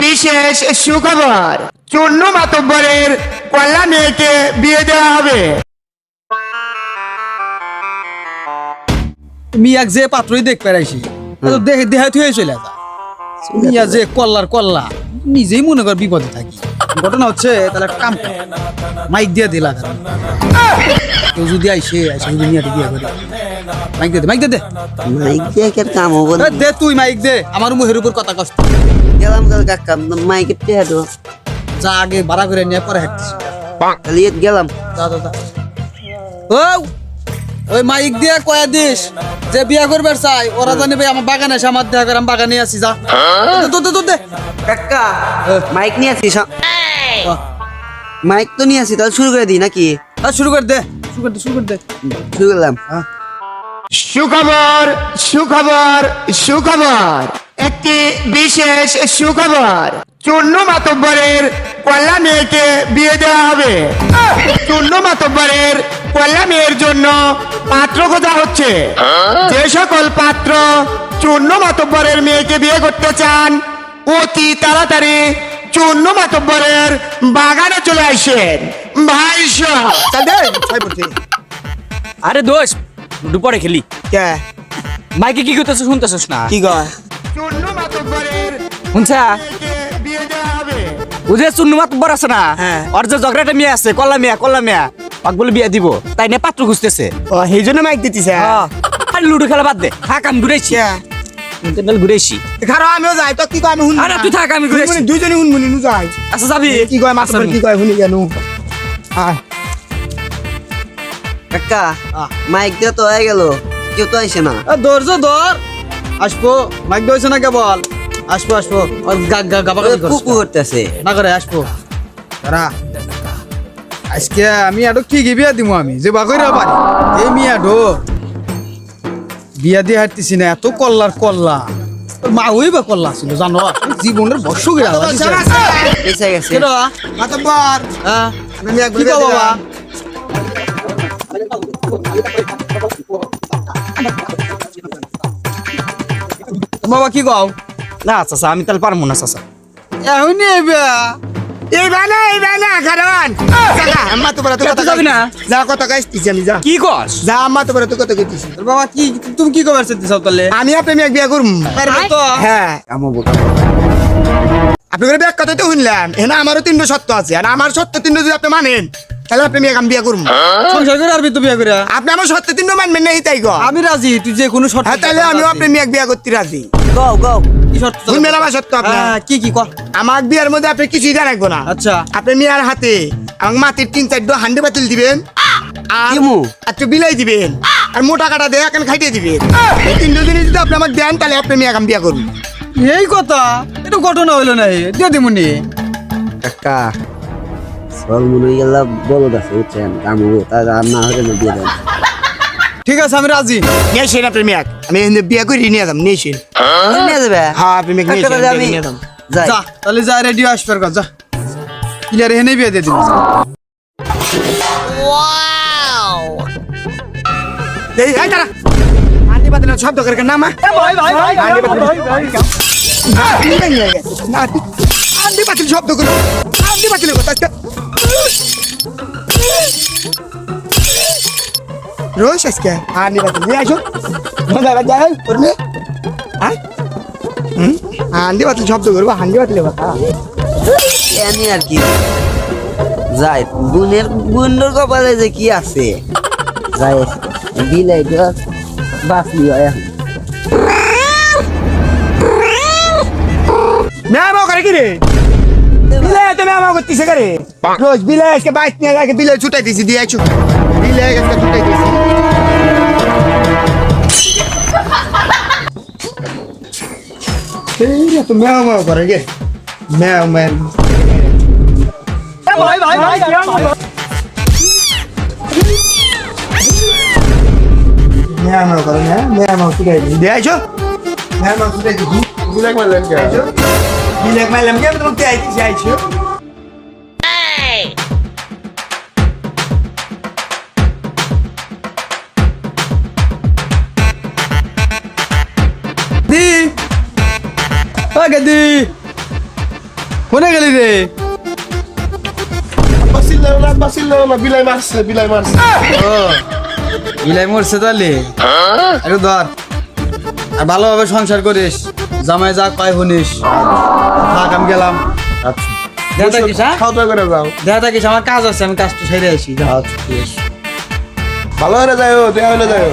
বিশেষ সুখবর, চূর্ণ মাতব্বরের কল্যাণ মেয়েকে বিয়ে দেওয়া হবে। মিয়া যে পাত্রই দেখ পেরাইছি দেখে দেহাত হয়ে চলে যা। মিয়া যে কল্লা নিজেই মনে কর বিপদে থাকি। ঘটনা হচ্ছে তাহলে একটা কাম কর, মাইক দিয়ে দিলা কেউ যদি আইসে যদি মিয়াটি বিয়ে করে মাইক দে মাইক দিয়ে কে কাম হবো না? দে তুই মাইক দে, আমার মুখের উপর কথা কষ্ট গেলাম কাকা মাইকে পেহাদো যা আগে ভাড়া করে নিয়ে পরে হাঁটছিস। তাহলে গেলাম ওই মাইক দিয়ে কয়া দিস যে বিয়া করবার চাই ওরা জানি ভাই আমার বাগানে এসে আমার দেখা করে আমি বাগানে আছি। যা দে কাকা মাইক নিয়ে আসিস? মাইক তো নিয়ে আসি, তাহলে শুরু করে দিই নাকি? শুরু করে দে শুরু করলাম। সুখবর সুখবর সুখবর, একটি বিশেষ সুখবর, চূর্ণ মাতব্বরের কল্যাণ মেয়েকে বিয়ে দেওয়া হবে। চূর্ণ মাতব্বরের কল্যাণ মেয়ের জন্য পাত্র খোঁজা হচ্ছে। যে সকল পাত্র চূর্ণ মাতব্বরের মেয়েকে বিয়ে করতে চান অতি তাড়াতাড়ি চূর্ণ মাতব্বরের বাগানে চলে আসেন। ভাই আরে দোষ দুপুরে খেলি মাইকে কি করতেছ শুনতেছস না? কি কয়? চূর্ণ মাতব্বরের শুনছা বিয়ে দেওয়া হবে। বুঝে চুন্নু মাতব্বর আছে না, হ্যাঁ। ওর যে ঝগড়াটা মেয়ে আছে কল্লা মেয়া পাক বলে বিয়ে দিব, তাই না পাত্র খুঁজতেছে। সেই জন্য মাইক দিতেছে। আর লুডো খেলা বাদ দে, থাক আমি ঘুরেছি ঘুরেছি। খারাপ আমিও যাই তো কি কয় আমি শুনি। আরে তুই থাক আমি ঘুরেছি। দুইজনই শুনবনি নু যাই। আচ্ছা যাবি? কি কয় মাস্টার কি কয় শুনি কেন? কাকা মাইক দিয়ে তো হয়ে গেল, কেউ তো আইসে না। ধৈর্য ধর, আসবো মাইক দইছে না কেবল আসবো গাবা কুকু করতেছে না করে আসবো। তারা আজকে আমি আরো কি বিয়া দিব আমি যে বাকইরা পারি এই মিয়া ঢো বিয়া দিয়ে হাঁটতেছি না। এত কল্লা মা ওই বা কল্লা ছিল জানো, জীবনের বর্ষ গেল এসে গেছে মাতব্বর কি কও বাবা? বাবা কি কও? না চাচা আমি তাহলে পারবো না চাচা। এখনই এই বানা কারণ আম্মা তো বড় কথা যাবি না? যা কথা কইছিস আমি যা কি কস? যা আম্মা তো বড় কথা কইছিস। বাবা কি তুমি কি কবার চাইতে চাও তাহলে? আমি আপনি এক বিয়া করব। পারবে তো? হ্যাঁ আপনি করে ব্যাগ কথা তো শুনলাম, এনা আমারও 3 সত্য আছে আর আমার সত্য 3 যদি আপনি মানেন তাহলে আপনি মেয়ে বিয়া করব। সংসার করে আরবি তো বিয়া করে আপনি আমার সত্য 3 মানবেন না, এই তাই গো। আমি রাজি, তুই যে কোনো শর্ত। হ্যাঁ তাহলে আমিও আপনি মেয়ে বিয়া করতে রাজি। গো কি শর্ত? শুনবেন আমার সত্য আপনি? কি ক? আমার বিয়ার মধ্যে আপনি কিছুই জানাইবো না। আচ্ছা আপনি মেয়ের হাতে আমাকে মাটির 3-4 হান্ডি বাতিল দিবেন আর কিমু? একটু বিলাই দিবেন আর মোটা কাটা দিয়ে এখন খাইতে দিবেন। এই 3 জিনিস যদি আপনি আমাকে দেন তাহলে আপনি মেয়ে বিয়া করুন। এই কথা, এটা ঘটনা হইলো না, দিয়ে দিমুনি। কাকা চল মনে গেলা বলো আছে বুঝছেন কাম হবো, তা আর না হলে দিয়ে দেন। ঠিক আছে আমি রাজি। নিয়ে আসেন আপনি মেয়ে, আমি বিয়া করে নিয়ে যাম। নিয়ে আসেন। নিয়ে যাবে? হ্যাঁ আপনি মেয়ে নিয়ে আসেন, আমি নিয়ে যাম। যাই। যা তাহলে যা রেডি আসবার কথা, যা ক্লিয়ার হেনে বিয়ে দিয়ে দিন। এই দাঁড়া, হান্ডি বাতিল শব্দ করে নামা। হান্ডি বাতিল শব্দ করে হান্ডি বাতিল কথা রোজ আজকে হান্ডি বাতিল নিয়ে আসো। যাই করলে হান্ডি বাতিল শব্দ করবো, হান্ডি বাতিল কথা আমি আর কি যাই, গুন্ডর কপালে যে কি আছে যাই বিলাই বাঁচলি হয় এখন। ম্যামও করে কি রে? বিলাই তো ম্যামও করতেছে করে রোজ। বিলাই আজকে বাইক নিয়ে আগে বিলাই ছুটাই দিয়েছি, দিয়ে আছো বিলাই আজকে ছুটাই দিয়েছি। এই তো ম্যাও করে গে ম্যাও ম্যান। ম্যাও করে না, ম্যাও ছুটাই দিয়েছি, দিয়ে আছো ম্যাও ছুটাই দিয়েছি। বিলাই মারলাম কে? বিলাই মারলাম কে? তুমি আইছি আইছো। দি দি কোনে গেলি রে বিলাই মারছে ও ইলাই মরছে তাহলে একটু ধর আর ভালোভাবে সংসার করিস জামাই যা কয় শুনিস থাক আমি গেলাম দেখা থাকিস হ্যাঁ খাওয়া দাওয়া করে যাও দেখা থাকিস আমার কাজ আছে আমি কাজটা সেরে আসি ভালো হয়ে যাও দেখা হলে যাও